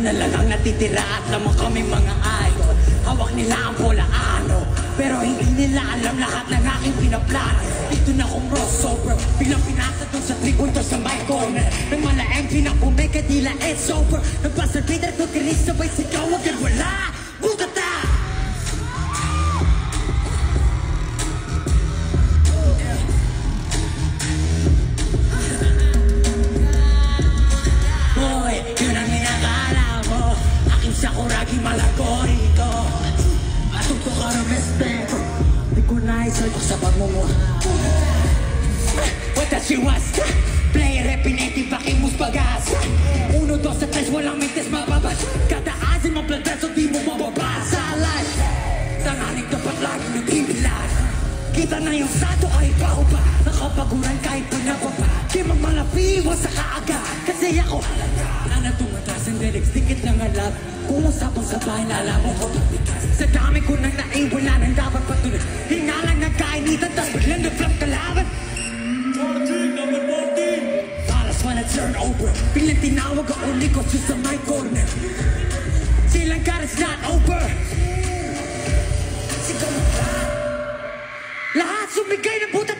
na lang ang natitira at naman kami mga idol. Hawak nila ang polaano, pero hindi nila alam lahat ng aking pinaplano. Dito na kong crossover, biglang pinasa doon sa tripunto sa my corner. Nang malaeng pinapumeka dila it's over. Nagpasarbider ko kinis sabay sigaw agad wala. Butata! Boy, yun ang inakala mo. Aking sakuragi malago rito. Matuto ka ng respeto. Di ko naisalto sa pagmumuha. What does she want? Player repinete, pakimus bagas. 1, 2, 3, walang mintes mababas. Kataasin mo plantaso, di mo mababasa. Life, tangaling dapat lagi nagbibilan. Kita na yung sato kahit baho pa. Nakapaguran kahit panababa. Di magmalapiwas sa kaaga. Kasi ako halaga. Na tumatas ang lyrics, dikit lang ang love. Kung usapang sa bahay, lalaman ko pagbitas. Sa dami ko nang naiwala nang dapat patuloy. Hingalang nagkainitan, tas biglang na-flop kalaban. 14, number 14. Alas man na turn over. Biglang tinawag ako likos sa my corner. Silang karas not over. Sigaw mo ba? Lahat sumigay ng butat